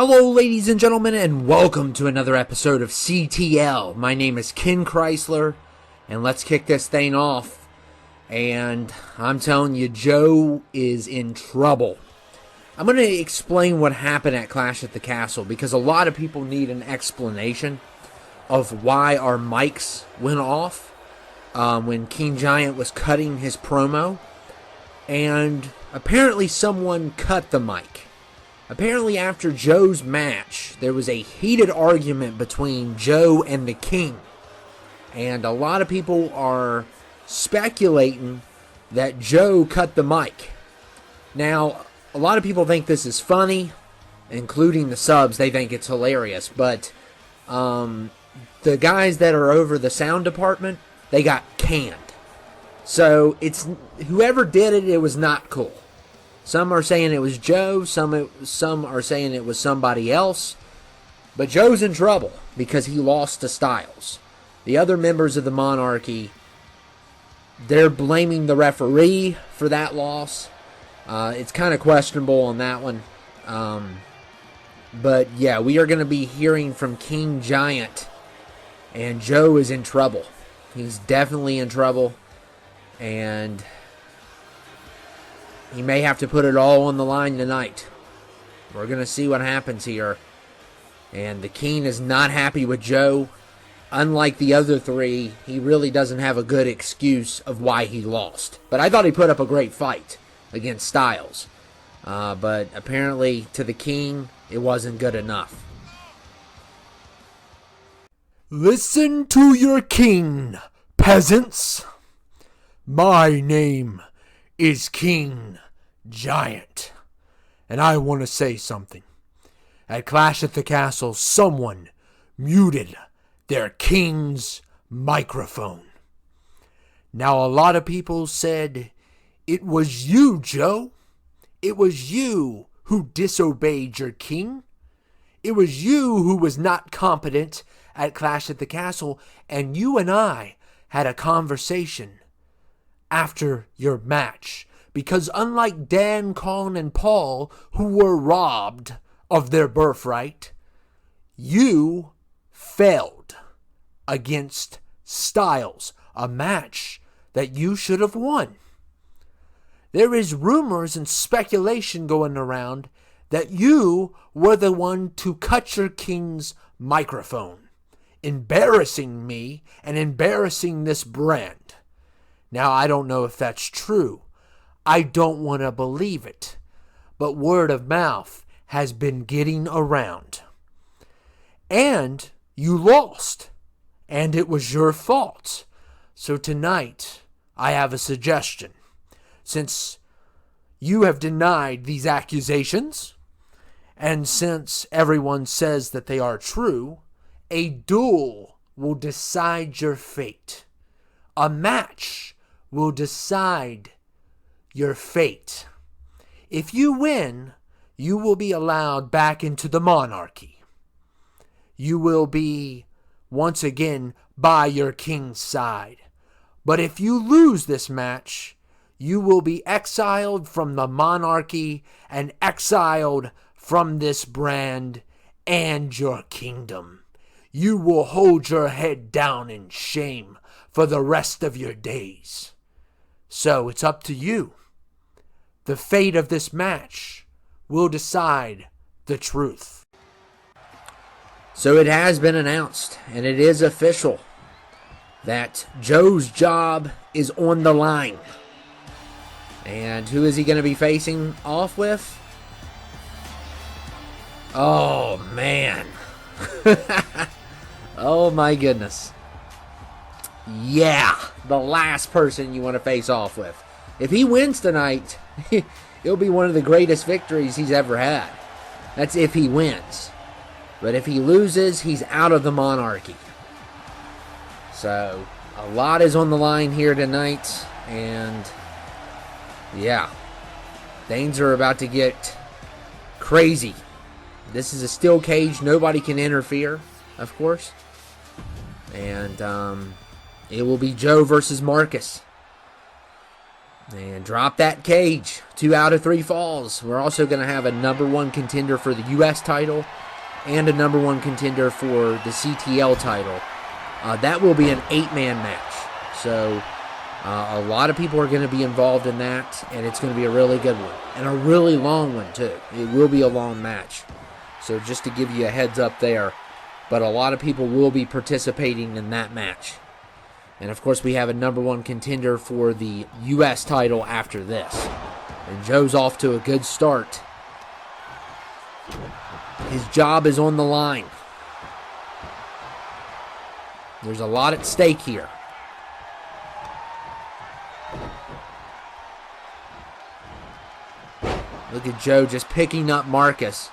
Hello, ladies and gentlemen, and welcome to another episode of CTL. My name is Ken Chrysler, and let's kick this thing off. And I'm telling you, Joe is in trouble. I'm going to explain what happened at Clash at the Castle, because a lot of people need an explanation of why our mics went off when King Giant was cutting his promo. And apparently someone cut the mic. Apparently after Joe's match, there was a heated argument between Joe and the King. And a lot of people are speculating that Joe cut the mic. Now, a lot of people think this is funny, including the subs. They think it's hilarious. But the guys that are over the sound department, they got canned. So it's whoever did it, it was not cool. Some are saying it was Joe, some are saying it was somebody else. But Joe's in trouble because he lost to Styles. The other members of the Monarchy, they're blaming the referee for that loss. It's kind of questionable on that one. But yeah, we are going to be hearing from King Giant. And Joe is in trouble. He's definitely in trouble. And he may have to put it all on the line tonight. We're going to see what happens here. And the King is not happy with Joe. Unlike the other three, he really doesn't have a good excuse of why he lost. But I thought he put up a great fight against Styles. But apparently to the King, it wasn't good enough. Listen to your king, peasants. My name is King Giant, and I want to say something. At Clash at the Castle, someone muted their king's microphone. Now, a lot of people said, it was you, Joe. It was you who disobeyed your king. It was you who was not competent at Clash at the Castle, and you and I had a conversation after your match, because unlike Dan, Colin, and Paul, who were robbed of their birthright, you failed against Styles, a match that you should have won. There is rumors and speculation going around that you were the one to cut your king's microphone, embarrassing me and embarrassing this brand. Now, I don't know if that's true. I don't want to believe it. But word of mouth has been getting around. And you lost. And it was your fault. So tonight, I have a suggestion. Since you have denied these accusations, and since everyone says that they are true, a duel will decide your fate. A match will decide your fate. If you win, you will be allowed back into the monarchy. You will be once again by your king's side. But if you lose this match, you will be exiled from the monarchy and exiled from this brand and your kingdom. You will hold your head down in shame for the rest of your days. So it's up to you. The fate of this match will decide the truth. So it has been announced, and it is official, that Joe's job is on the line. And who is he going to be facing off with? Oh, man. Oh, my goodness. Yeah, the last person you want to face off with. If he wins tonight, it'll be one of the greatest victories he's ever had. That's if he wins. But if he loses, he's out of the monarchy. So, a lot is on the line here tonight. And, yeah, things are about to get crazy. This is a steel cage. Nobody can interfere, of course. And, it will be Joe versus Marcus. And drop that cage. 2 out of 3 falls. We're also going to have a number 1 contender for the U.S. title and a number 1 contender for the CTL title. That will be an 8-man match. So a lot of people are going to be involved in that, and it's going to be a really good one. And a really long one, too. It will be a long match. So just to give you a heads up there. But a lot of people will be participating in that match. And, of course, we have a number 1 contender for the U.S. title after this. And Joe's off to a good start. His job is on the line. There's a lot at stake here. Look at Joe just picking up Marcus.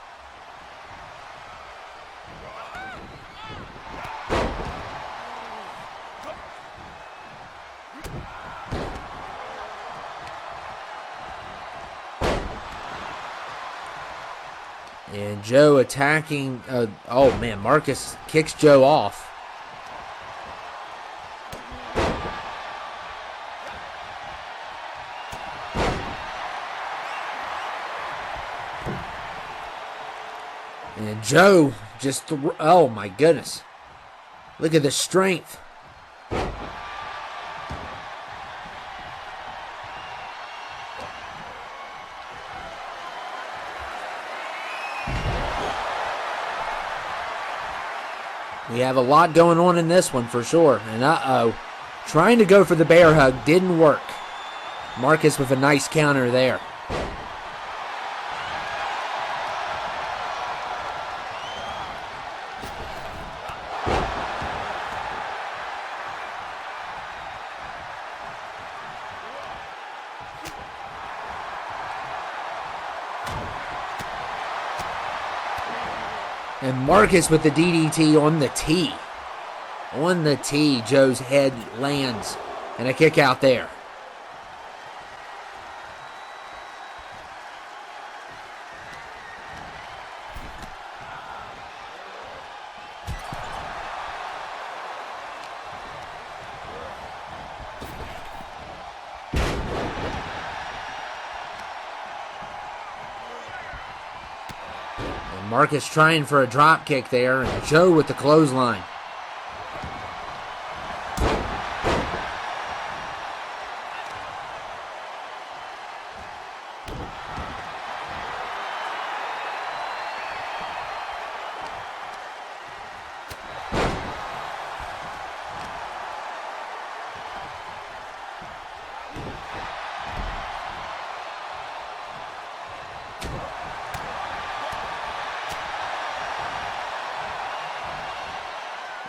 And Joe attacking. Oh, man, Marcus kicks Joe off. And Joe just, oh my goodness. Look at the strength. We have a lot going on in this one for sure. And trying to go for the bear hug didn't work. Marcus with a nice counter there. And Marcus with the DDT on the tee. On the tee, Joe's head lands. And a kick out there. Marcus trying for a drop kick there, and Joe with the clothesline.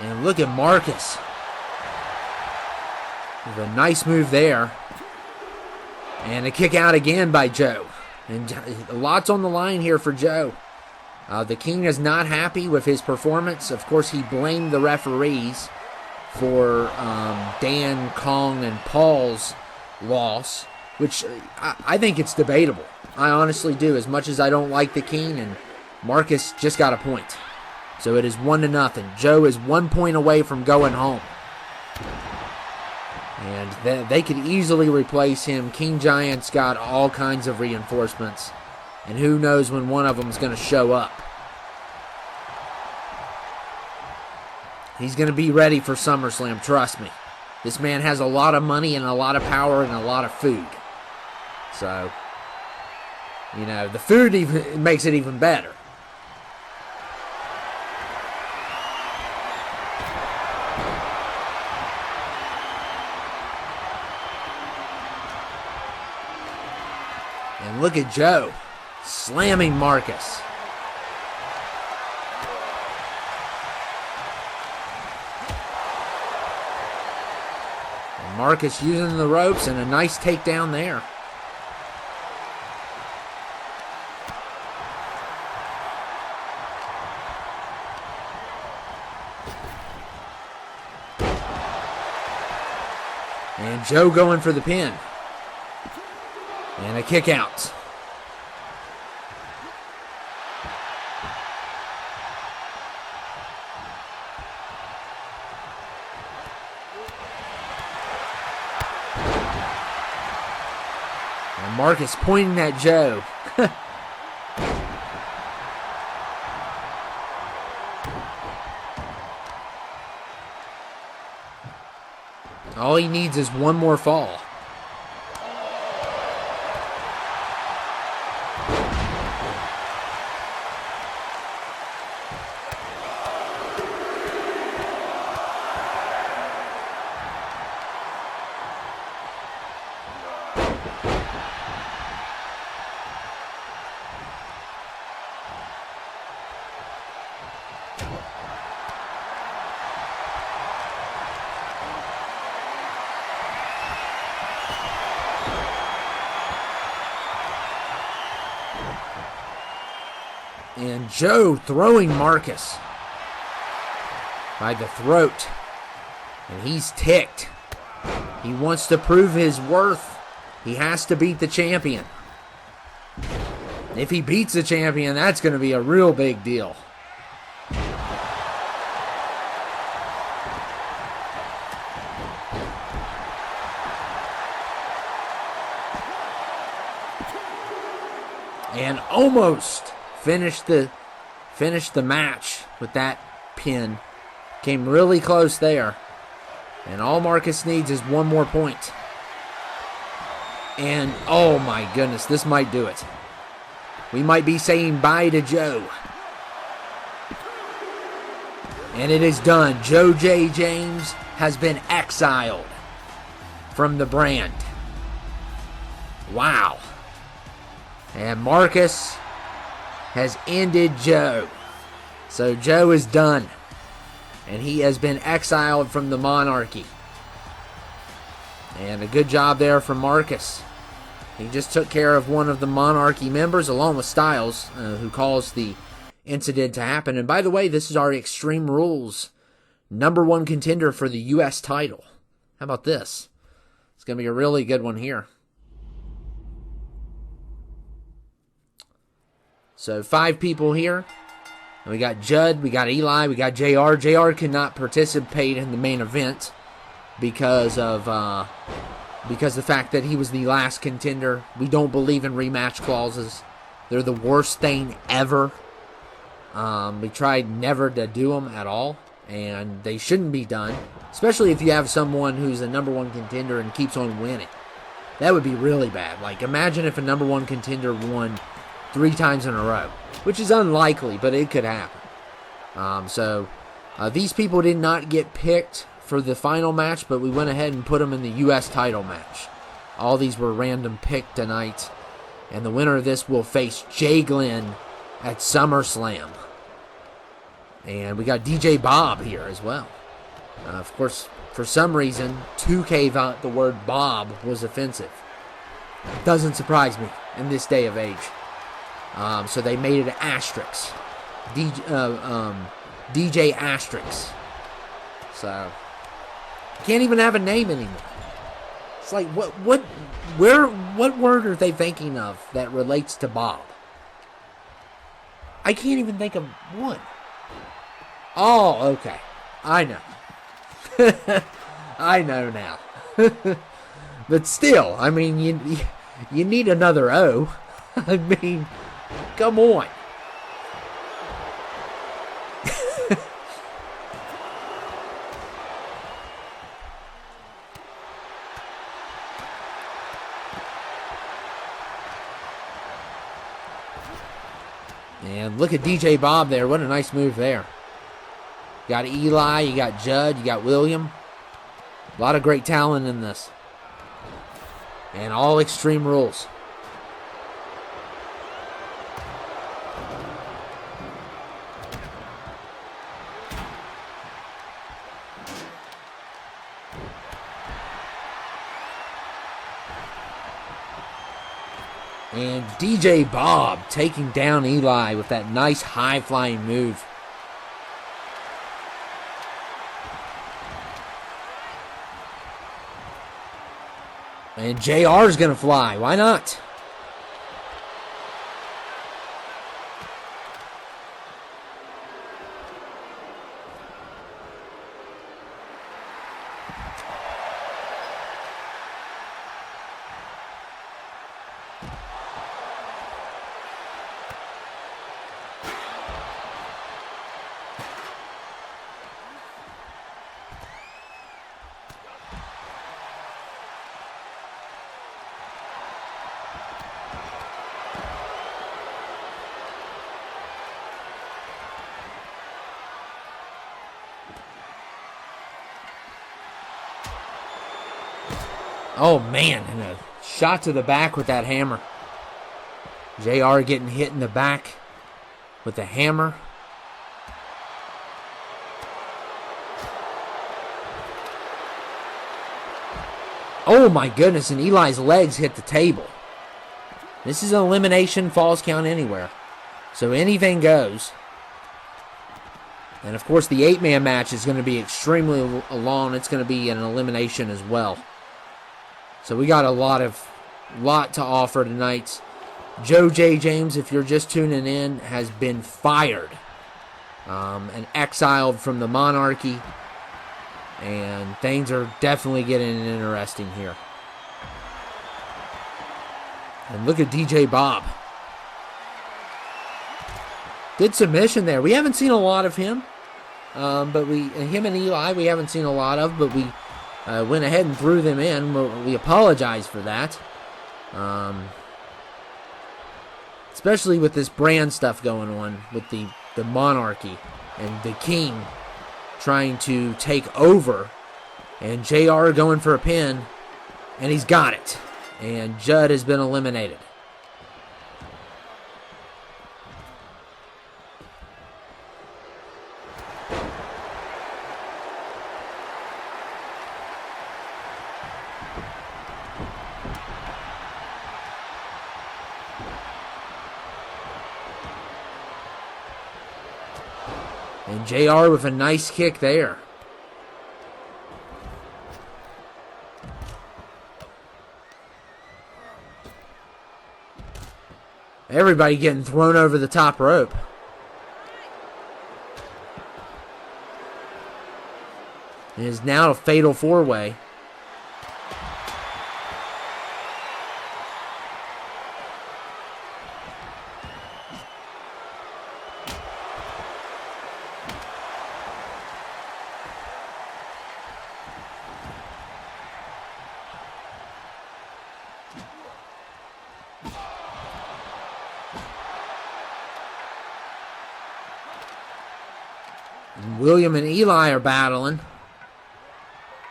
And look at Marcus. With a nice move there. And a kick out again by Joe. And lots on the line here for Joe. The King is not happy with his performance. Of course, he blamed the referees for Dan, Kong, and Paul's loss, which I think it's debatable. I honestly do. As much as I don't like the King, and Marcus just got a point. So it is 1-0. Joe is 1 point away from going home. And they could easily replace him. King Giant's got all kinds of reinforcements. And who knows when one of them is going to show up. He's going to be ready for SummerSlam, trust me. This man has a lot of money and a lot of power and a lot of food. So, you know, the food even makes it even better. And look at Joe slamming Marcus. And Marcus using the ropes and a nice takedown there. And Joe going for the pin. And a kick out. Marcus pointing at Joe. All he needs is one more fall. And Joe throwing Marcus by the throat. And he's ticked. He wants to prove his worth. He has to beat the champion. If he beats the champion, that's going to be a real big deal. And almost finished the match with that pin. Came really close there. And all Marcus needs is one more point. And oh my goodness, this might do it. We might be saying bye to Joe. And it is done. Joe J. James has been exiled from the brand. Wow. And Marcus has ended Joe. So Joe is done. And he has been exiled from the monarchy. And a good job there from Marcus. He just took care of one of the monarchy members along with Styles, who caused the incident to happen. And by the way, this is our Extreme Rules #1 contender for the U.S. title. How about this? It's going to be a really good one here. So 5 people here. And we got Judd, we got Eli, we got JR. JR could not participate in the main event because of the fact that he was the last contender. We don't believe in rematch clauses. They're the worst thing ever. We tried never to do them at all, and they shouldn't be done, especially if you have someone who's a #1 contender and keeps on winning. That would be really bad. Like, imagine if a #1 contender won 3 times in a row, which is unlikely, but it could happen. So these people did not get picked for the final match, but we went ahead and put them in the U.S. title match. All these were random picked tonight, and the winner of this will face Jay Glenn at SummerSlam. And we got DJ Bob here as well. Of course, for some reason, 2K thought the word Bob was offensive. Doesn't surprise me in this day of age. So they made it an asterisk. DJ asterisk. So can't even have a name anymore. It's like what word are they thinking of that relates to Bob? I can't even think of one. Oh, okay. I know. I know now. But still, I mean, you need another O. I mean, come on. And look at DJ Bob there. What a nice move there. You got Eli, you got Judd, you got William. A lot of great talent in this. And all Extreme Rules. And DJ Bob taking down Eli with that nice high-flying move. And JR's going to fly. Why not? Oh, man. And a shot to the back with that hammer. JR getting hit in the back with the hammer. Oh, my goodness. And Eli's legs hit the table. This is an elimination, falls count anywhere. So anything goes. And, of course, the 8-man match is going to be extremely long. It's going to be an elimination as well. So we got a lot to offer tonight. Joe J. James, if you're just tuning in, has been fired and exiled from the monarchy. And things are definitely getting interesting here. And look at DJ Bob. Good submission there. We haven't seen a lot of him. But him and Eli, we haven't seen a lot of, but we went ahead and threw them in. We apologize for that. Especially with this brand stuff going on with the monarchy and the king trying to take over. And JR going for a pin, and he's got it. And Judd has been eliminated. And JR with a nice kick there. Everybody getting thrown over the top rope. It is now a fatal 4-way. William and Eli are battling.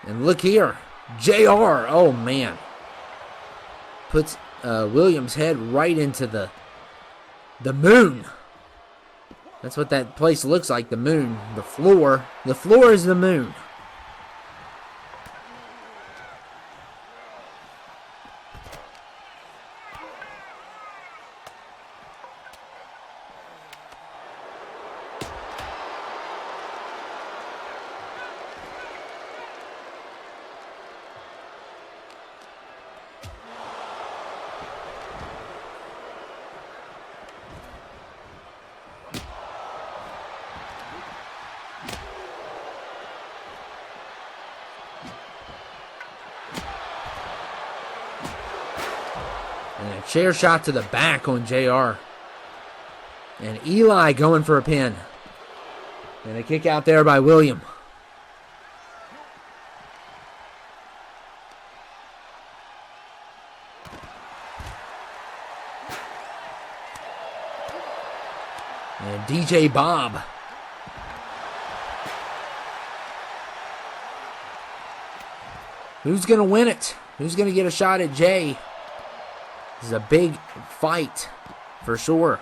And look here. JR. Oh, man. Puts William's head right into the moon. That's what that place looks like, the moon. The floor. The floor is the moon. And a chair shot to the back on JR. And Eli going for a pin. And a kick out there by William. And DJ Bob. Who's going to win it? Who's going to get a shot at Jay? This is a big fight, for sure.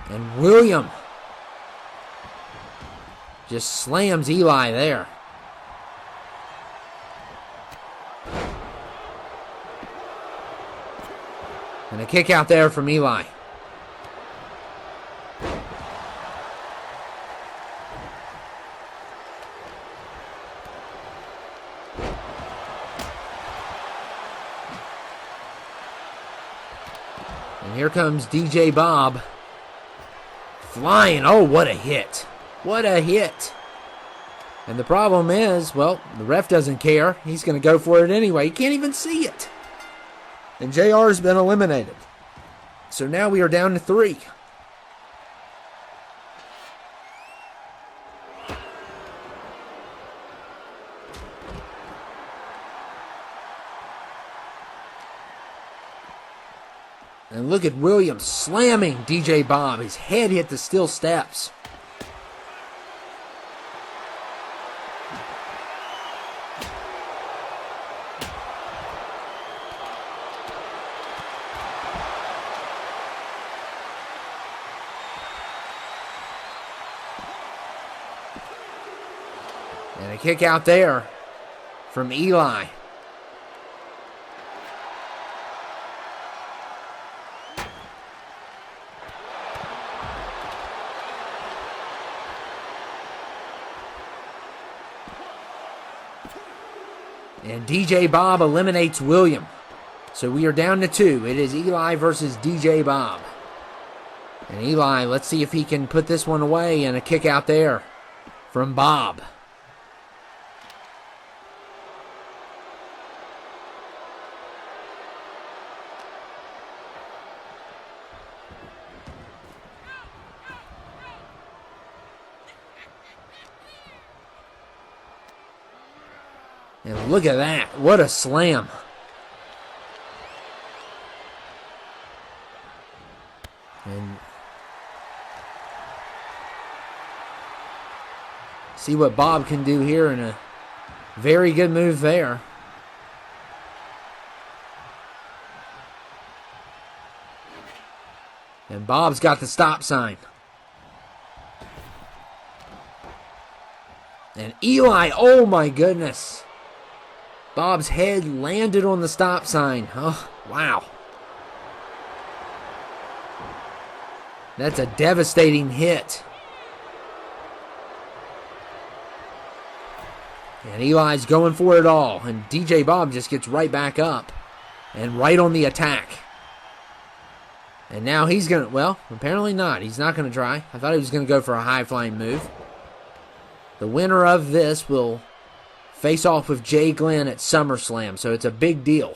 And William just slams Eli there. And a kick out there from Eli. And here comes DJ Bob. Flying. Oh, what a hit. What a hit. And the problem is, well, the ref doesn't care. He's going to go for it anyway. He can't even see it. And JR has been eliminated. So now we are down to 3. look at Williams slamming DJ Bob. His head hit the steel steps. And a kick out there from Eli. And DJ Bob eliminates William. So we are down to 2. It is Eli versus DJ Bob. And Eli, let's see if he can put this one away. And a kick out there from Bob. And look at that. What a slam. And see what Bob can do here, and a very good move there. And Bob's got the stop sign. And Eli, oh my goodness. Bob's head landed on the stop sign. Oh, wow. That's a devastating hit. And Eli's going for it all. And DJ Bob just gets right back up. And right on the attack. And now he's going to, well, apparently not. He's not going to try. I thought he was going to go for a high-flying move. The winner of this will face off with Jay Glenn at Summerslam, so it's a big deal.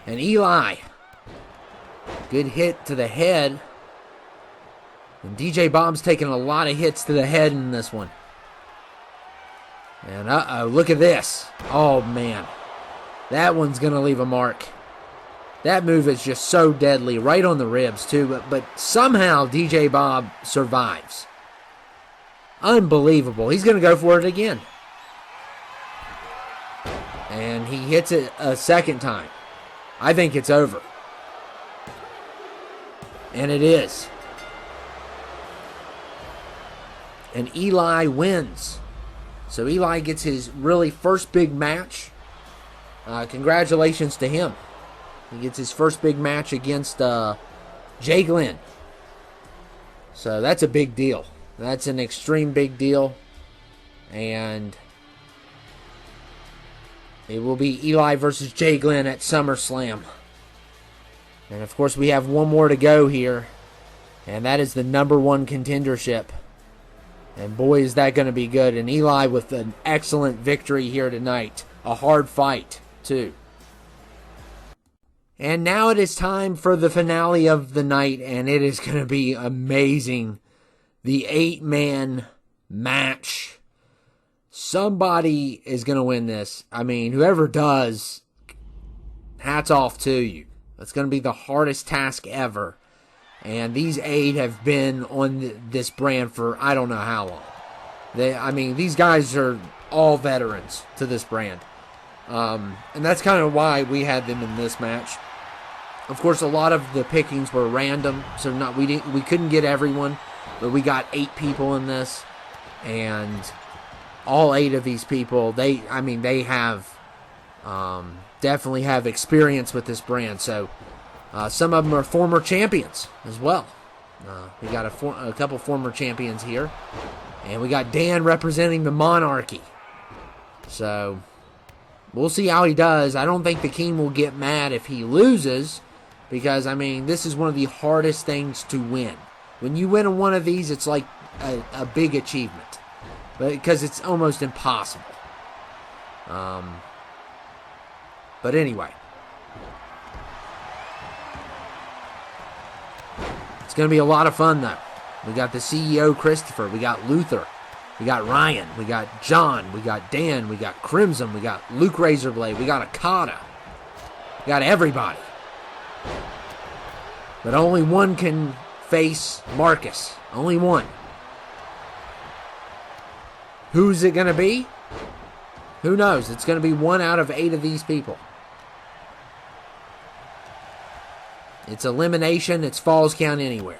And Eli, good hit to the head. And DJ Bob's taking a lot of hits to the head in this one. And uh-oh, look at this. Oh, man. That one's going to leave a mark. That move is just so deadly, right on the ribs, too. But somehow DJ Bob survives. Unbelievable. He's going to go for it again. And he hits it a second time. I think it's over. And it is. And Eli wins. So Eli gets his really first big match. Congratulations to him. He gets his first big match against Jay Glenn. So that's a big deal. That's an extreme big deal. And it will be Eli versus Jay Glenn at SummerSlam. And of course we have one more to go here. And that is the #1 contendership. And boy is that going to be good. And Eli with an excellent victory here tonight. A hard fight too. And now it is time for the finale of the night. And it is going to be amazing. The 8-man match. Somebody is going to win this. I mean, whoever does, hats off to you. It's going to be the hardest task ever. And these 8 have been on this brand for I don't know how long. These guys are all veterans to this brand. And that's kind of why we had them in this match. Of course, a lot of the pickings were random, so we couldn't get everyone, but we got 8 people in this, and all 8 of these people, they have definitely have experience with this brand. So some of them are former champions as well. We got a couple former champions here, and we got Dan representing the Monarchy. So We'll see how he does. I don't think the king will get mad if he loses, because, I mean, this is one of the hardest things to win. When you win one of these, it's like a big achievement, because it's almost impossible. But anyway, it's going to be a lot of fun, though. We got the CEO, Christopher. We got Luther. We got Ryan. We got John. We got Dan. We got Crimson. We got Luke Razorblade. We got Okada. We got everybody. But only one can face Marcus. Only one. Who's it going to be? Who knows? It's going to be 1 out of 8 of these people. It's elimination. It's Falls Count Anywhere.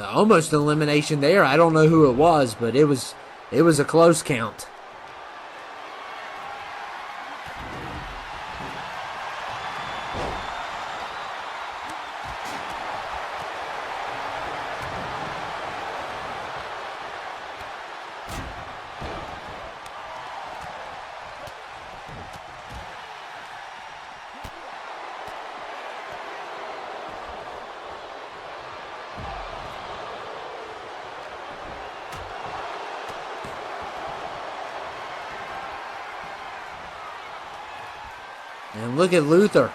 Almost an elimination there. I don't know who it was, but it was a close count. And look at Luther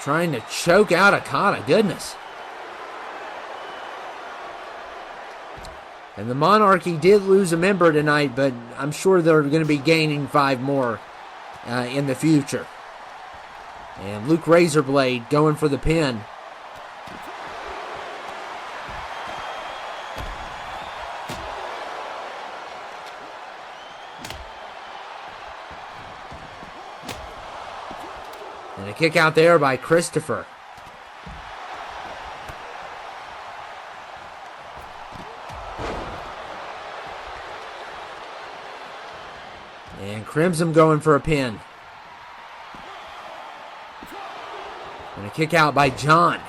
trying to choke out Okada. Goodness. And the Monarchy did lose a member tonight, but I'm sure they're going to be gaining 5 more in the future. And Luke Razorblade going for the pin. And a kick out there by Christopher. And Crimson going for a pin. And a kick out by John.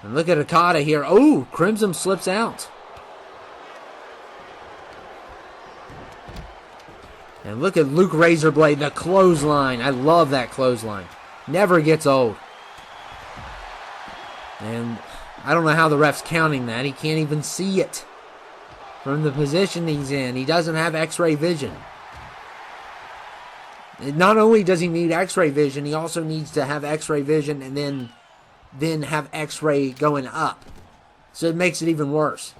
And look at Okada here. Oh, Crimson slips out. And look at Luke Razorblade, the clothesline. I love that clothesline. Never gets old. And I don't know how the ref's counting that. He can't even see it from the position he's in. He doesn't have X-ray vision. Not only does he need X-ray vision, he also needs to have X-ray vision and then have X-ray going up. So it makes it even worse.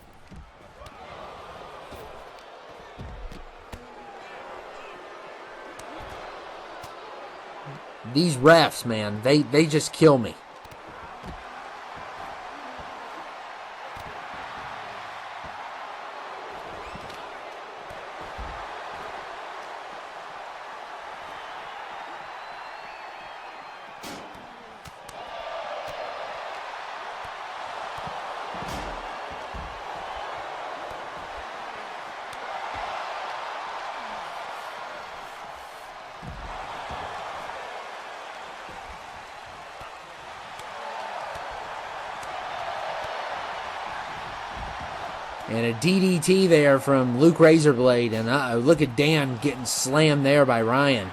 These refs, man, they just kill me. And a DDT there from Luke Razorblade. And look at Dan getting slammed there by Ryan.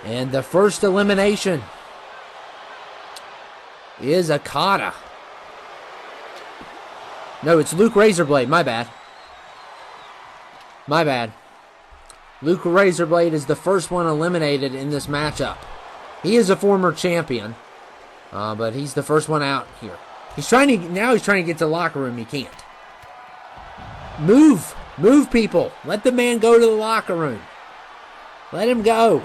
And the first elimination is Okada. No, it's Luke Razorblade. My bad. My bad. Luke Razorblade is the first one eliminated in this matchup. He is a former champion, but he's the first one out here. He's trying to get to the locker room. He can't. Move, people. Let the man go to the locker room. Let him go.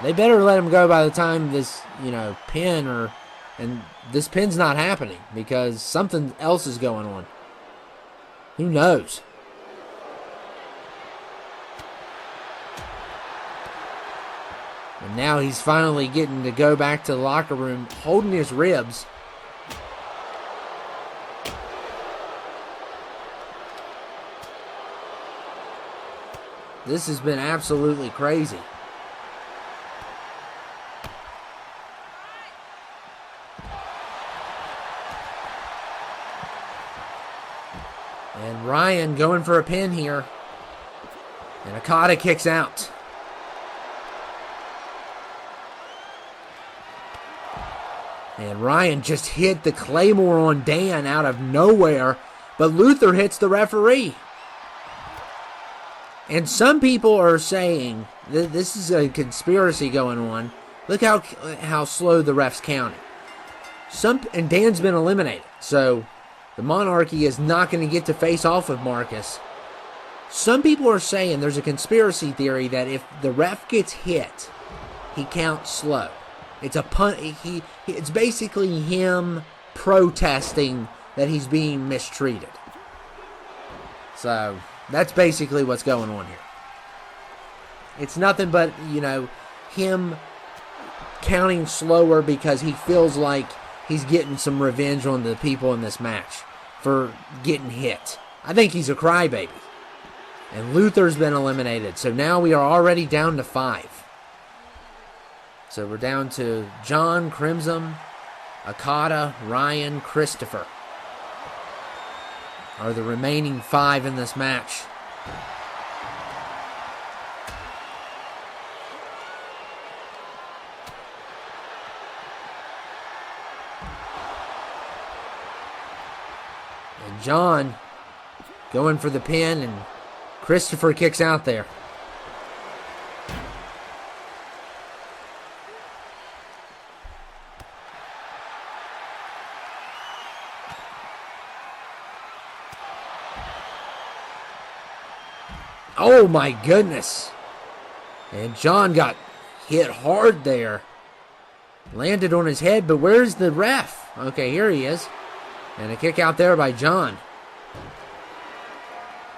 They better let him go by the time this, pin and this pin's not happening because something else is going on. Who knows? And now he's finally getting to go back to the locker room holding his ribs. This has been absolutely crazy. And Ryan going for a pin here. And Okada kicks out. And Ryan just hit the Claymore on Dan out of nowhere. But Luther hits the referee. And some people are saying that this is a conspiracy going on. Look how slow the refs counted. And Dan's been eliminated. So the Monarchy is not going to get to face off with Marcus. Some people are saying there's a conspiracy theory that if the ref gets hit, he counts slow. It's a it's basically him protesting that he's being mistreated. So that's basically what's going on here. It's nothing but, him counting slower because he feels like he's getting some revenge on the people in this match for getting hit. I think he's a crybaby. And Luther's been eliminated. So now we are already down to 5. So we're down to John, Crimson, Okada, Ryan, Christopher are the remaining 5 in this match. And John going for the pin, and Christopher kicks out there. Oh my goodness. And John got hit hard there. Landed on his head, but where's the ref? Okay, here he is. And a kick out there by John.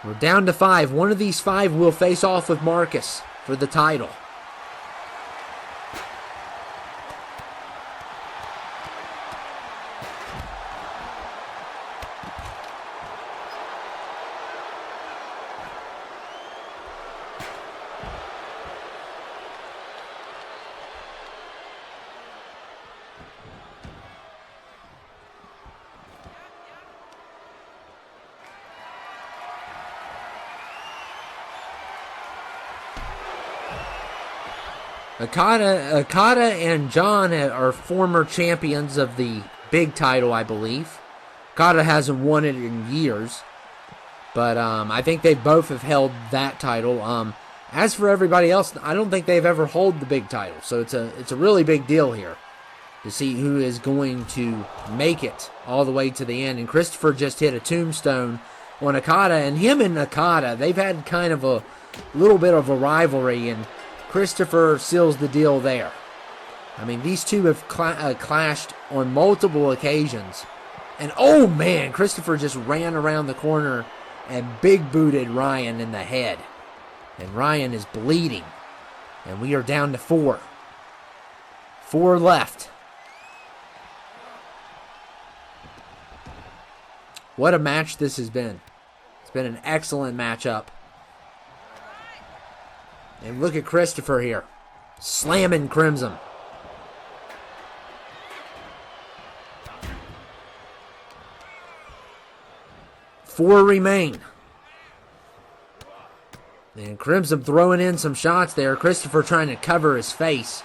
We're down to 5. One of these 5 will face off with Marcus for the title. Okada and John are former champions of the big title, I believe. Okada hasn't won it in years, but I think they both have held that title. As for everybody else, I don't think they've ever held the big title, so it's a really big deal here to see who is going to make it all the way to the end. And Christopher just hit a tombstone on Okada, and him and Okada, they've had kind of a little bit of a rivalry, and Christopher seals the deal there. I mean, these two have clashed on multiple occasions. And oh man, Christopher just ran around the corner and big booted Ryan in the head. And Ryan is bleeding. And we are down to 4. 4 left. What a match this has been. It's been an excellent matchup. And look at Christopher here. Slamming Crimson. Four remain. And Crimson throwing in some shots there. Christopher trying to cover his face.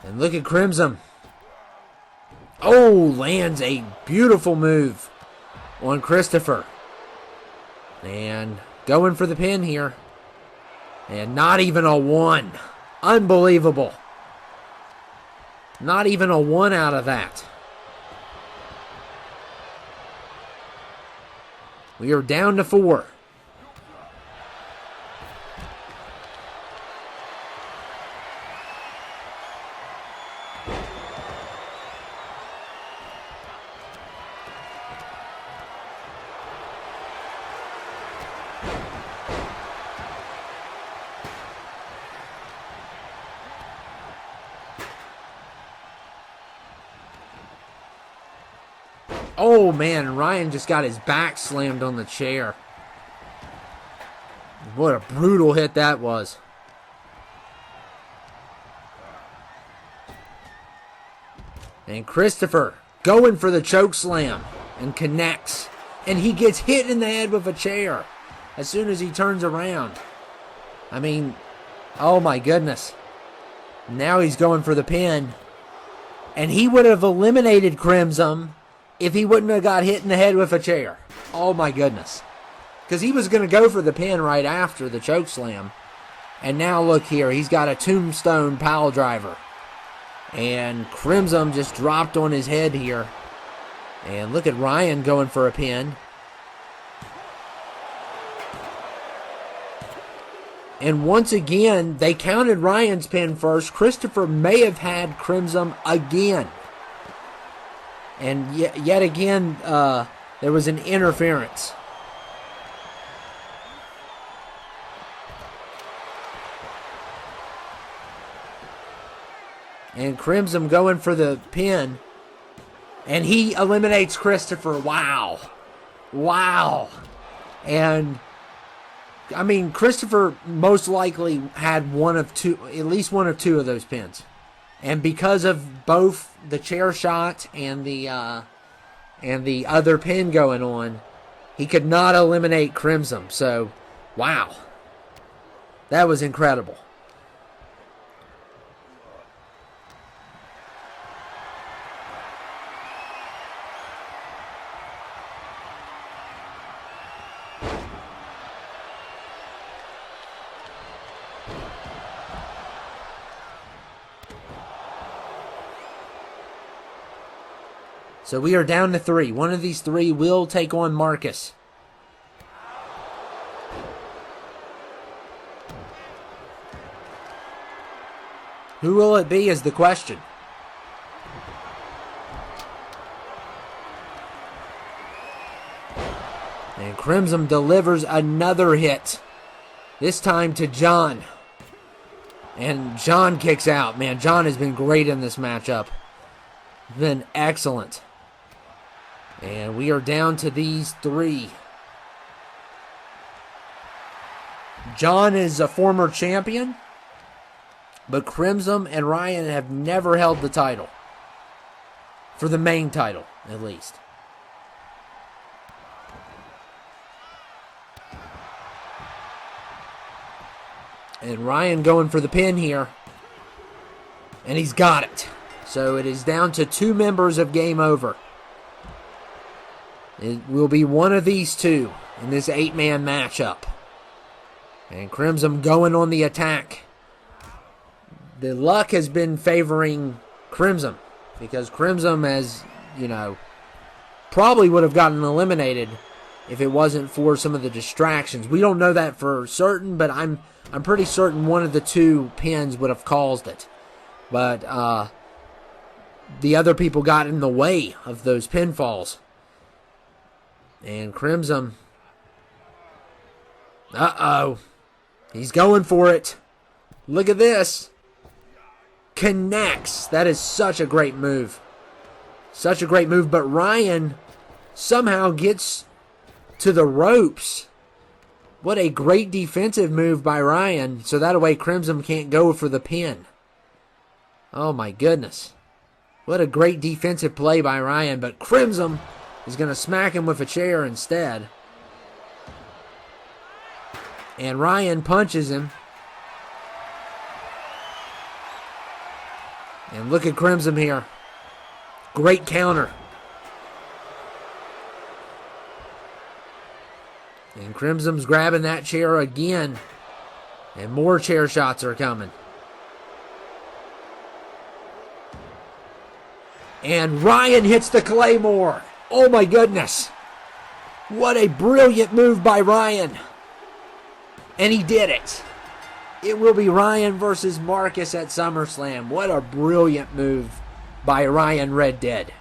And look at Crimson. Oh, lands a beautiful move on Christopher. And going for the pin here. And not even a 1. Unbelievable. Not even a 1 out of that. We are down to 4. Oh, man, Ryan just got his back slammed on the chair. What a brutal hit that was. And Christopher going for the choke slam and connects. And he gets hit in the head with a chair as soon as he turns around. I mean, oh my goodness. Now he's going for the pin. And he would have eliminated Crimson if he wouldn't have got hit in the head with a chair. Oh my goodness. Because he was going to go for the pin right after the choke slam. And now look here, he's got a tombstone pile driver. And Crimson just dropped on his head here. And look at Ryan going for a pin. And once again, they counted Ryan's pin first. Christopher may have had Crimson again. And yet again, there was an interference. And Crimson going for the pin. And he eliminates Christopher. Wow. Wow. And, I mean, Christopher most likely had at least one of two of those pins. And because of both the chair shot and the other pin going on, he could not eliminate Crimson. So, wow. That was incredible. So we are down to 3. One of these 3 will take on Marcus. Who will it be is the question. And Crimson delivers another hit. This time to John. And John kicks out. Man, John has been great in this matchup. Been excellent. And we are down to these 3. John is a former champion, but Crimson and Ryan have never held the title. For the main title, at least. And Ryan going for the pin here. And he's got it. So it is down to 2 members of Game Over. It will be one of these 2 in this 8-man matchup. And Crimson going on the attack. The luck has been favoring Crimson. Because Crimson has, probably would have gotten eliminated if it wasn't for some of the distractions. We don't know that for certain, but I'm pretty certain one of the 2 pins would have caused it. But the other people got in the way of those pinfalls. And Crimson, he's going for it. Look at this. Connects. That is such a great move. Such a great move. But Ryan somehow gets to the ropes. What a great defensive move by Ryan. So that way Crimson can't go for the pin. Oh my goodness. What a great defensive play by Ryan. But Crimson is going to smack him with a chair instead. And Ryan punches him. And look at Crimson here. Great counter. And Crimson's grabbing that chair again. And more chair shots are coming. And Ryan hits the Claymore. Oh my goodness. What a brilliant move by Ryan. And he did it. It will be Ryan versus Marcus at SummerSlam. What a brilliant move by Ryan Red Dead.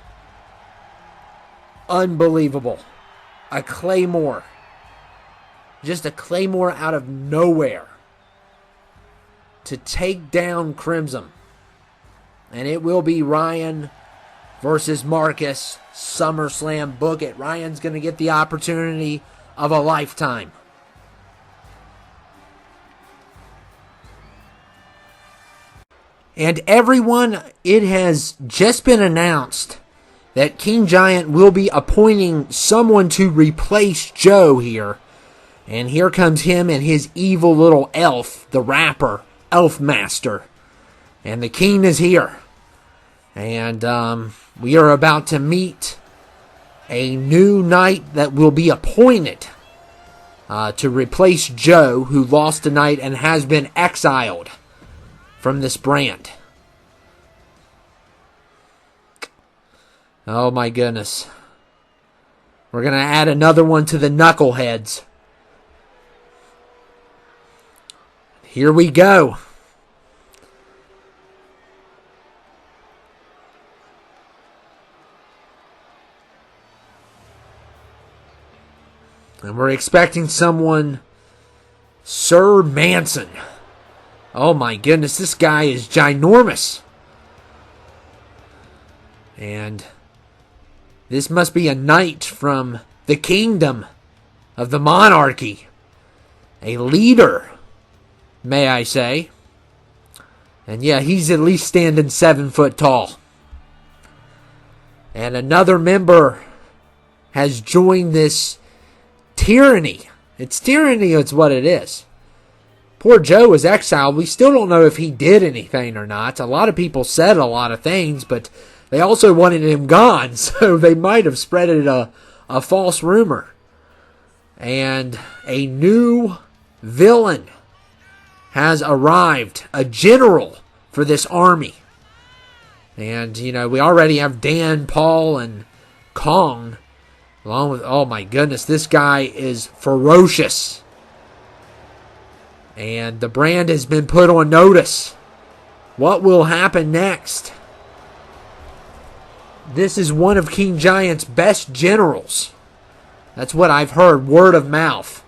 Unbelievable. A Claymore. Just a Claymore out of nowhere to take down Crimson. And it will be Ryan versus Marcus, SummerSlam. Book it. Ryan's going to get the opportunity of a lifetime. And everyone, it has just been announced that King Giant will be appointing someone to replace Joe here. And here comes him and his evil little elf, the rapper, Elf Master. And the king is here. And we are about to meet a new knight that will be appointed to replace Joe, who lost tonight and has been exiled from this brand. Oh my goodness. We're going to add another one to the knuckleheads. Here we go. And we're expecting someone, Sir Manson. Oh my goodness, this guy is ginormous. And this must be a knight from the kingdom of the monarchy. A leader, may I say. And yeah, he's at least standing 7 foot tall. And another member has joined this tyranny. It's tyranny, it's what it is. Poor Joe was exiled. We still don't know if he did anything or not. A lot of people said a lot of things, but they also wanted him gone, so they might have spread it a false rumor. And a new villain has arrived, a general for this army. And, you know, we already have Dan, Paul, and Kong, along with, oh my goodness, this guy is ferocious. And the brand has been put on notice. What will happen next? This is one of King Giant's best generals. That's what I've heard, word of mouth.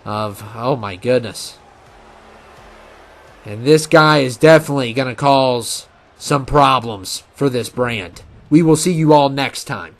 Oh my goodness. And this guy is definitely going to cause some problems for this brand. We will see you all next time.